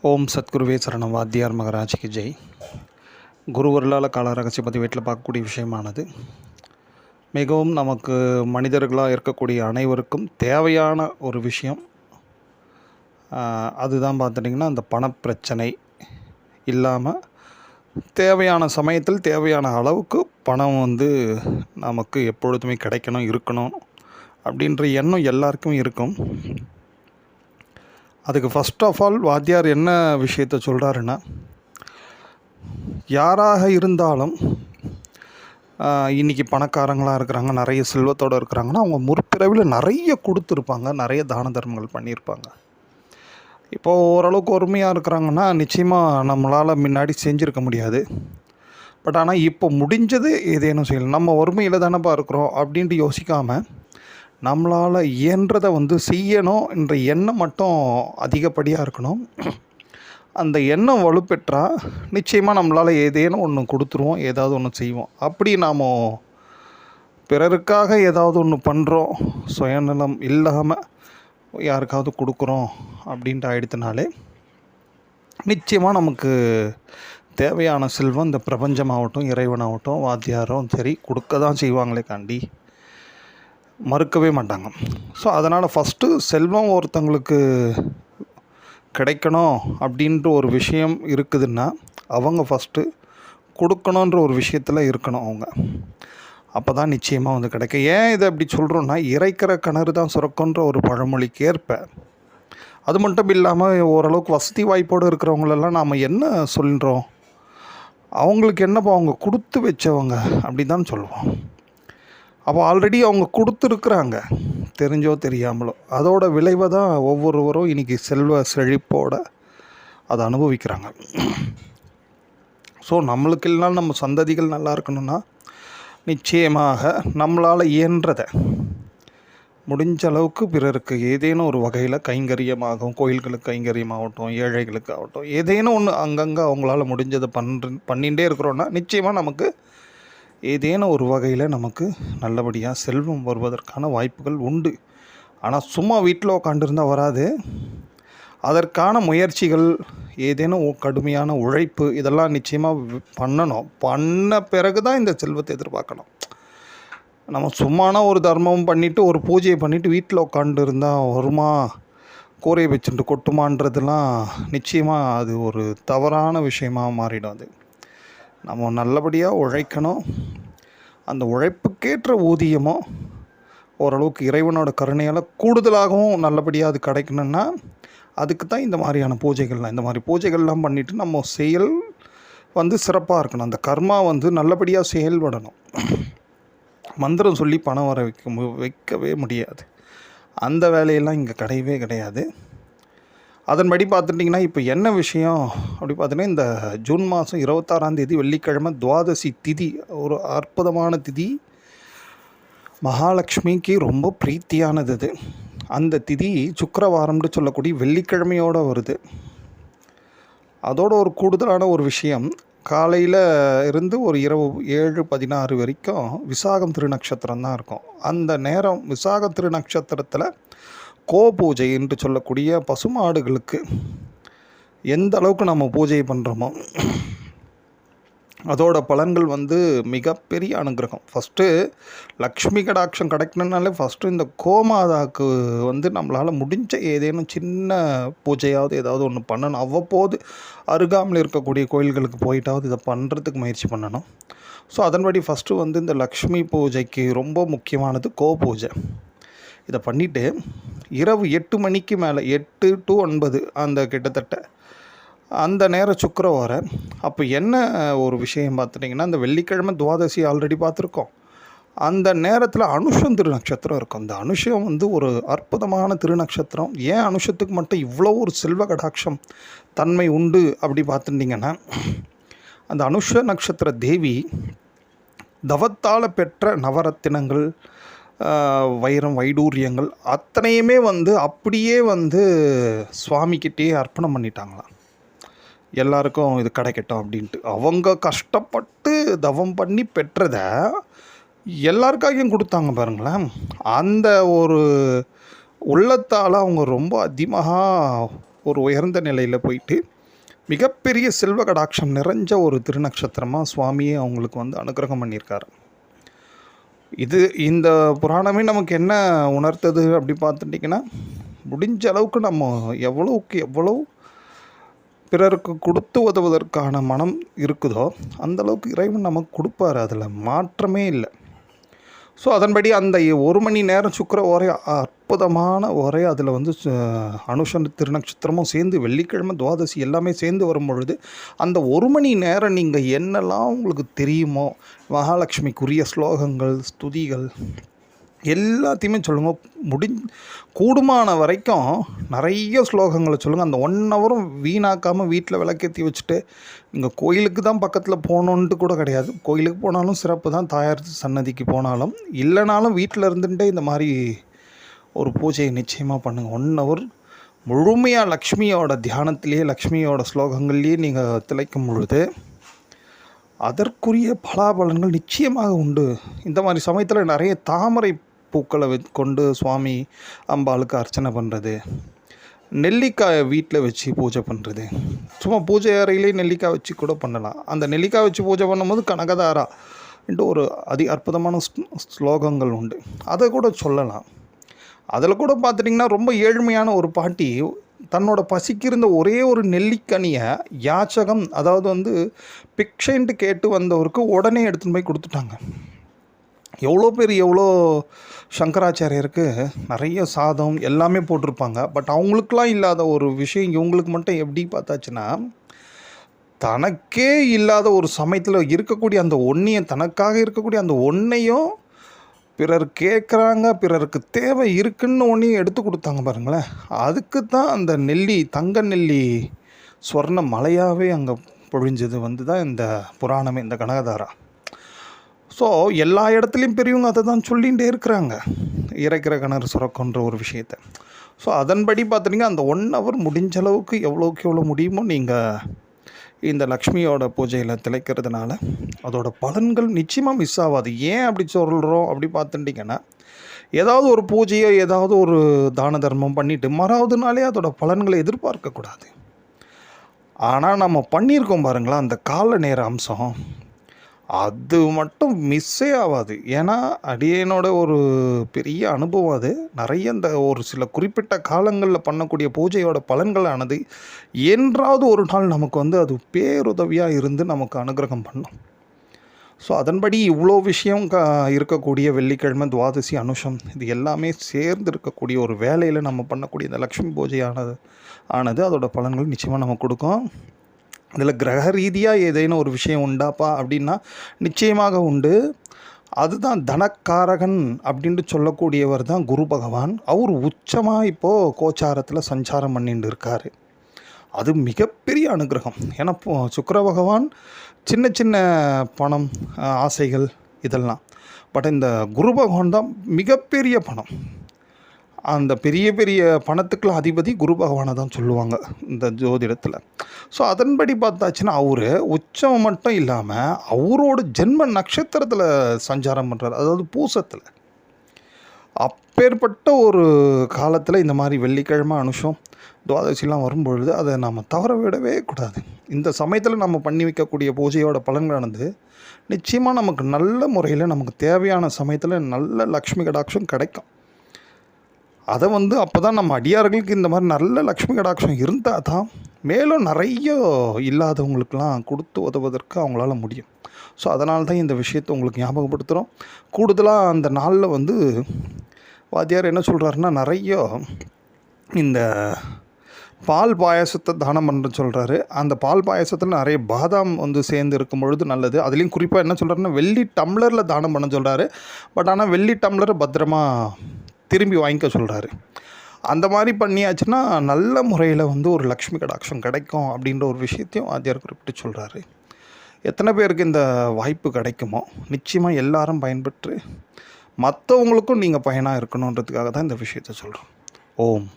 ஓம் சத்குருவே சரணம். வாத்தியார் மகராஜிக்கு ஜெய். குருவருளால் கால ரகசிய பதிவேட்டில் பார்க்கக்கூடிய விஷயமானது மிகவும் நமக்கு மனிதர்களாக இருக்கக்கூடிய அனைவருக்கும் தேவையான ஒரு விஷயம். அதுதான் பார்த்துட்டிங்கன்னா, அந்த பணப்பிரச்சனை இல்லாமல் தேவையான சமயத்தில் தேவையான அளவுக்கு பணம் நமக்கு எப்பொழுதுமே கிடைக்கணும், இருக்கணும் அப்படின்ற எண்ணம் எல்லாருக்கும் இருக்கும். அதுக்கு ஃபஸ்ட் ஆஃப் ஆல் வாத்தியார் என்ன விஷயத்த சொல்கிறாருன்னா, யாராக இருந்தாலும் இன்றைக்கி பணக்காரங்களாக இருக்கிறாங்க, நிறைய செல்வத்தோடு இருக்கிறாங்கன்னா, அவங்க முற்பிறவியில் நிறைய கொடுத்துருப்பாங்க, நிறைய தான தர்மங்கள் பண்ணியிருப்பாங்க. இப்போது ஓரளவுக்கு ஒருமையாக இருக்கிறாங்கன்னா நிச்சயமாக நம்மளால் முன்னாடி செஞ்சுருக்க முடியாது. பட் ஆனால் இப்போ முடிஞ்சது ஏதேனும் செய்யலாம். நம்ம ஒருமையில் தானேப்பா இருக்கிறோம் அப்படின்ட்டு யோசிக்காமல் நம்மளால் இயன்றதை செய்யணும் என்ற எண்ணம் மட்டும் அதிகப்படியாக இருக்கணும். அந்த எண்ணம் வலுப்பெற்றால் நிச்சயமாக நம்மளால் ஏதேனும் ஒன்று கொடுத்துருவோம், ஏதாவது ஒன்று செய்வோம். அப்படி நாம் பிறருக்காக ஏதாவது ஒன்று பண்ணுறோம், சுயநலம் இல்லாமல் யாருக்காவது கொடுக்குறோம் அப்படின்ட்டு ஆயிடுத்துனாலே நிச்சயமாக நமக்கு தேவையான செல்வம் இந்த பிரபஞ்சமாகட்டும், இறைவனாகட்டும், வாத்தியாரும் சரி கொடுக்க தான் செய்வாங்களே காண்டி மறுக்கவே மாட்டாங்க. ஸோ அதனால் ஃபஸ்ட்டு செல்வம் ஒருத்தங்களுக்கு கிடைக்கணும் அப்படின்ற ஒரு விஷயம் இருக்குதுன்னா அவங்க ஃபஸ்ட்டு கொடுக்கணுன்ற ஒரு விஷயத்தில் இருக்கணும். அவங்க அப்போ தான் நிச்சயமாக கிடைக்கும். ஏன் இதை அப்படி சொல்கிறோன்னா, இறைக்கிற கிணறு தான் சுரக்குன்ற ஒரு பழமொழிக்கு ஏற்ப அது மட்டும் இல்லாமல் ஓரளவுக்கு வசதி வாய்ப்போடு இருக்கிறவங்களெல்லாம் நாம் என்ன சொல்கிறோம், அவங்களுக்கு என்னப்போ அவங்க கொடுத்து வச்சவங்க அப்படி தான் சொல்லுவோம். அப்போ ஆல்ரெடி அவங்க கொடுத்துருக்குறாங்க, தெரிஞ்சோ தெரியாமலோ. அதோட விளைவை தான் ஒவ்வொருவரும் இன்றைக்கி செல்வ செழிப்போடு அதை அனுபவிக்கிறாங்க. ஸோ நம்மளுக்கு இல்லைனாலும் நம்ம சந்ததிகள் நல்லா இருக்கணும்னா நிச்சயமாக நம்மளால் இயன்றதை முடிஞ்ச அளவுக்கு பிறருக்கு ஏதேனும் ஒரு வகையில் கைங்கரியமாகவும், கோயில்களுக்கு கைங்கரியமாகட்டும், ஏழைகளுக்கு ஆகட்டும், ஏதேனும் ஒன்று அங்கங்கே அவங்களால முடிஞ்சதை பண்ணிகிட்டே இருக்கிறோன்னா நிச்சயமாக நமக்கு ஏதேனும் ஒரு வகையில் நமக்கு நல்லபடியாக செல்வம் வருவதற்கான வாய்ப்புகள் உண்டு. ஆனால் சும்மா வீட்டில் உட்காண்டிருந்தால் வராது. அதற்கான முயற்சிகள், ஏதேனும் கடுமையான உழைப்பு, இதெல்லாம் நிச்சயமாக பண்ணணும். பண்ண பிறகு தான் இந்த செல்வத்தை எதிர்பார்க்கணும். நம்ம சும்மானா ஒரு தர்மம் பண்ணிவிட்டு ஒரு பூஜையை பண்ணிவிட்டு வீட்டில் உட்காண்டு இருந்தால் வருமா, கூரையை வச்சுட்டு கொட்டுமான்றதுலாம் நிச்சயமாக அது ஒரு தவறான விஷயமாக மாறிடும். அது நம்ம நல்லபடியாக உழைக்கணும். அந்த உழைப்புக்கேற்ற ஊதியமோ ஓரளவுக்கு இறைவனோட கருணையால் கூடுதலாகவும் நல்லபடியாக அது கிடைக்கணுன்னா அதுக்கு தான் இந்த மாதிரியான பூஜைகள்லாம், இந்த மாதிரி பூஜைகள்லாம் பண்ணிவிட்டு நம்ம செயல் சிறப்பாக இருக்கணும். அந்த கர்மா நல்லபடியாக செயல்படணும். மந்திரம் சொல்லி பணம் வர வைக்கவே முடியாது. அந்த வேலையெல்லாம் இங்கே கிடையவே கிடையாது. அதன்படி பார்த்துட்டிங்கன்னா, இப்போ என்ன விஷயம் அப்படி பார்த்தீங்கன்னா, இந்த ஜூன் மாதம் 26 வெள்ளிக்கிழமை துவாதசி திதி, ஒரு அற்புதமான திதி. மகாலட்சுமிக்கு ரொம்ப பிரீத்தியானது அது. அந்த திதி சுக்கிரவாரம்னு சொல்லக்கூடிய வெள்ளிக்கிழமையோடு வருது. அதோட ஒரு கூடுதலான ஒரு விஷயம், காலையில் இருந்து ஒரு இரவு 7:16 வரைக்கும் விசாகம் திருநக்ஷத்திரம் தான் இருக்கும். அந்த நேரம் விசாக திருநக்ஷத்திரத்தில் கோபூஜை என்று சொல்லக்கூடிய பசுமாடுகளுக்கு எந்த அளவுக்கு நம்ம பூஜை பண்ணுறோமோ அதோட பலன்கள் மிகப்பெரிய அனுகிரகம். ஃபஸ்ட்டு லக்ஷ்மி கடாட்சம் கிடைக்கணுன்னாலே ஃபஸ்ட்டு இந்த கோமாதாவுக்கு நம்மளால் முடிஞ்ச ஏதேனும் சின்ன பூஜையாவது ஏதாவது ஒன்று பண்ணணும். அவ்வப்போது அருகாமல் இருக்கக்கூடிய கோயில்களுக்கு போயிட்டாவது இதை பண்ணுறதுக்கு முயற்சி பண்ணணும். ஸோ அதன்படி ஃபஸ்ட்டு இந்த லக்ஷ்மி பூஜைக்கு ரொம்ப முக்கியமானது கோபூஜை. இதை பண்ணிவிட்டு இரவு 8 மணிக்கு மேலே 8 to 9 அந்த கிட்டத்தட்ட அந்த நேரம் சுக்கிரவாரம். அப்போ என்ன ஒரு விஷயம் பார்த்துட்டிங்கன்னா, அந்த வெள்ளிக்கிழமை துவாதசி ஆல்ரெடி பார்த்துருக்கோம். அந்த நேரத்தில் அனுஷம் திருநக்ஷத்திரம் இருக்கும். அந்த அனுஷம் ஒரு அற்புதமான திருநக்ஷத்திரம். ஏன் அனுஷத்துக்கு மட்டும் இவ்வளோ ஒரு செல்வ கடாட்சம் தன்மை உண்டு அப்படி பார்த்துட்டிங்கன்னா, அந்த அனுஷ நட்சத்திர தேவி தவத்தால் பெற்ற நவரத்தினங்கள், வைரம், வைடூரியங்கள் அத்தனையுமே அப்படியே சுவாமிக்கிட்டேயே அர்ப்பணம் பண்ணிட்டாங்களாம். எல்லாருக்கும் இது கிடைக்கட்டும் அப்படின்ட்டு. அவங்க கஷ்டப்பட்டு தவம் பண்ணி பெற்றதை எல்லாருக்காகவும் கொடுத்தாங்க பாருங்களேன். அந்த ஒரு உள்ளத்தால் அவங்க ரொம்ப அதிகமாக ஒரு உயர்ந்த நிலையில் போயிட்டு மிகப்பெரிய செல்வ கடாட்சம் நிறைஞ்ச ஒரு திருநக்ஷத்திரமாக சுவாமியே அவங்களுக்கு வந்து அனுகிரகம் பண்ணியிருக்காரு. இந்த புராணமே நமக்கு என்ன உணர்த்தது அப்படி பார்த்துட்டிங்கன்னா, முடிஞ்ச அளவுக்கு நம்ம எவ்வளோவுக்கு எவ்வளோ பிறருக்கு கொடுத்து உதவுவதற்கான மனம் இருக்குதோ அந்தளவுக்கு இறைவன் நமக்கு கொடுப்பார், அதில் மாற்றமே இல்லை. ஸோ அதன்படி அந்த 1 மணி நேரம் சுக்கிர ஓரை அற்புதமான ஓரை. அதில் வந்து அனுஷன் திருநக்ஷத்திரமும் சேர்ந்து வெள்ளிக்கிழமை துவாதசி எல்லாமே சேர்ந்து வரும் பொழுது அந்த 1 மணி நேரம் நீங்கள் என்னெல்லாம் உங்களுக்கு தெரியுமோ மகாலட்சுமிக்குரிய ஸ்லோகங்கள், ஸ்துதிகள் எல்லாத்தையுமே சொல்லுங்கள். கூடுமான வரைக்கும் நிறைய ஸ்லோகங்களை சொல்லுங்கள். அந்த 1 ஹவரும் வீணாக்காமல் வீட்டில் விளக்கேற்றி வச்சுட்டு, நீங்கள் கோயிலுக்கு தான் பக்கத்தில் போகணுன்ட்டு கூட கிடையாது. கோயிலுக்கு போனாலும் சிறப்பு தான், தாயார் சன்னதிக்கு போனாலும் இல்லைனாலும் வீட்டில் இருந்துகிட்டே இந்த மாதிரி ஒரு பூஜையை நிச்சயமாக பண்ணுங்கள். 1 ஹவர் முழுமையாக லக்ஷ்மியோட தியானத்திலேயே, லக்ஷ்மியோட ஸ்லோகங்கள்லேயே நீங்கள் திளைக்கும் பொழுது அதற்குரிய பலாபலன்கள் நிச்சயமாக உண்டு. இந்த மாதிரி சமயத்தில் நிறைய தாமரை பூக்களை கொண்டு சுவாமி அம்பாளுக்கு அர்ச்சனை பண்ணுறது, நெல்லிக்காயை வீட்டில் வச்சு பூஜை பண்ணுறது, சும்மா பூஜை அறையிலே நெல்லிக்காய் வச்சு கூட பண்ணலாம். அந்த நெல்லிக்காய் வச்சு பூஜை பண்ணும்போது கனகதாரா என்று ஒரு அற்புதமான ஸ்லோகங்கள் உண்டு, அதை கூட சொல்லலாம். அதில் கூட பார்த்துட்டிங்கன்னா ரொம்ப ஏழ்மையான ஒரு பாட்டி தன்னோட பசிக்கு இருந்த ஒரே ஒரு நெல்லிக்கனியை யாச்சகம், அதாவது வந்து பிக்ஷைன்ட்டு கேட்டு வந்தவருக்கு உடனே எடுத்துன்னு போய் கொடுத்துட்டாங்க. எவ்வளோ சங்கராச்சாரியருக்கு நிறைய சாதம் எல்லாமே போட்டிருப்பாங்க. பட் அவங்களுக்கெலாம் இல்லாத ஒரு விஷயம் இவங்களுக்கு மட்டும் எப்படி பார்த்தாச்சுன்னா, தனக்கே இல்லாத ஒரு சமயத்தில் இருக்கக்கூடிய அந்த தனக்காக இருக்கக்கூடிய அந்த ஒன்றையும் பிறர் கேட்குறாங்க, பிறருக்கு தேவை இருக்குன்னு ஒன்றையும் எடுத்து கொடுத்தாங்க பாருங்களேன். அதுக்கு தான் அந்த தங்க நெல்லி ஸ்வர்ண மலையாகவே அங்கே பொழிஞ்சது வந்து தான் இந்த புராணமே, இந்த கனகதாரா. ஸோ எல்லா இடத்துலையும் பெரியவங்க அதை தான் சொல்லிகிட்டே இருக்கிறாங்க, இறைக்கிற கிணறு சுரக்குன்ற ஒரு விஷயத்தை. ஸோ அதன்படி பார்த்துட்டிங்கன்னா அந்த 1 ஹவர் முடிஞ்ச அளவுக்கு எவ்வளோக்கு எவ்வளோ முடியுமோ நீங்கள் இந்த லக்ஷ்மியோட பூஜையில் திளைக்கிறதுனால அதோட பலன்கள் நிச்சயமாக மிஸ் ஆகாது. ஏன் அப்படி சொல்கிறோம் அப்படி பார்த்துட்டிங்கன்னா, ஏதாவது ஒரு பூஜையோ ஏதாவது ஒரு தான தர்மம் பண்ணிவிட்டு மறாவது நாளே அதோட பலன்களை எதிர்பார்க்கக்கூடாது. ஆனால் நம்ம பண்ணியிருக்கோம் பாருங்களா, அந்த கால நேர அம்சம் அது மட்டும் மிஸ்ஸே ஆகாது. ஏன்னா அடியேனோட ஒரு பெரிய அனுபவம் அது. நிறைய இந்த ஒரு சில குறிப்பிட்ட காலங்களில் பண்ணக்கூடிய பூஜையோட பலன்களானது என்றாவது ஒரு நாள் நமக்கு வந்து அது பேருதவியாக இருந்து நமக்கு அனுகிரகம் பண்ணும். ஸோ அதன்படி இவ்வளோ விஷயம் இருக்கக்கூடிய வெள்ளிக்கிழமை துவாதசி அனுஷம் இது எல்லாமே சேர்ந்து இருக்கக்கூடிய ஒரு வேலையில் நம்ம பண்ணக்கூடிய இந்த லக்ஷ்மி பூஜையானது அதோட பலன்கள் நிச்சயமாக நமக்கு கொடுக்கும். இதில் கிரக ரீதியாக ஏதேனும் ஒரு விஷயம் உண்டாப்பா அப்படின்னா நிச்சயமாக உண்டு. அதுதான் தனக்காரகன் அப்படின்ட்டு சொல்லக்கூடியவர் தான் குரு பகவான். அவர் உச்சமாக இப்போது கோச்சாரத்தில் சஞ்சாரம் பண்ணிட்டு இருக்கார். அது மிகப்பெரிய அனுகிரகம். ஏன்னா சுக்கிர பகவான் சின்ன சின்ன பணம், ஆசைகள் இதெல்லாம். பட் இந்த குரு பகவான் தான் மிகப்பெரிய பணம். அந்த பெரிய பெரிய பணத்துக்குலாம் அதிபதி குரு பகவானை தான் சொல்லுவாங்க இந்த ஜோதிடத்தில். ஸோ அதன்படி பார்த்தாச்சுன்னா அவர் உச்சம் மட்டும் இல்லாமல் அவரோட ஜென்ம நட்சத்திரத்தில் சஞ்சாரம் பண்ணுறாரு, அதாவது பூசத்தில். அப்பேற்பட்ட ஒரு காலத்தில் இந்த மாதிரி வெள்ளிக்கிழமை அனுஷம் துவாதசிலாம் வரும்பொழுது அதை நாம் தவற விடவே கூடாது. இந்த சமயத்தில் நம்ம பண்ணி வைக்கக்கூடிய பூஜையோட பலன்களானது நிச்சயமாக நமக்கு நல்ல முறையில் நமக்கு தேவையான சமயத்தில் நல்ல லக்ஷ்மி கடாட்சம் கிடைக்கும். அதை வந்து அப்போ தான் நம்ம அடியார்களுக்கு இந்த மாதிரி நல்ல லக்ஷ்மி கடாட்சம் இருந்தால் தான் மேலும் நிறைய இல்லாதவங்களுக்கெல்லாம் கொடுத்து உதவுவதற்கு அவங்களால முடியும். ஸோ அதனால தான் இந்த விஷயத்தை உங்களுக்கு ஞாபகப்படுத்துகிறோம். கூடுதலாக அந்த நாளில் வந்து வாத்தியார் என்ன சொல்கிறாருன்னா, நிறைய இந்த பால் பாயாசத்தை தானம் பண்ணுறேன்னு சொல்கிறாரு. அந்த பால் பாயாசத்தில் நிறைய பாதாம் வந்து சேர்ந்து இருக்கும் பொழுது நல்லது. அதுலேயும் குறிப்பாக என்ன சொல்கிறாருன்னா, வெள்ளி டம்ளரில் தானம் பண்ண சொல்கிறாரு. பட் ஆனால் வெள்ளி டம்ளரை பத்திரமா திரும்பி வாங்கிக்க சொல்கிறாரு. அந்த மாதிரி பண்ணியாச்சுன்னா நல்ல முறையில் வந்து ஒரு லக்ஷ்மி கடாட்சம் கிடைக்கும் அப்படின்ற ஒரு விஷயத்தையும் வாத்தியார் குறிப்பிட்டு சொல்கிறாரு. எத்தனை பேருக்கு இந்த வாய்ப்பு கிடைக்குமோ நிச்சயமாக எல்லாரும் பயன்பெற்று மற்றவங்களுக்கும் நீங்கள் பயனாக இருக்கணுன்றதுக்காக தான் இந்த விஷயத்தை சொல்கிறோம். ஓம்.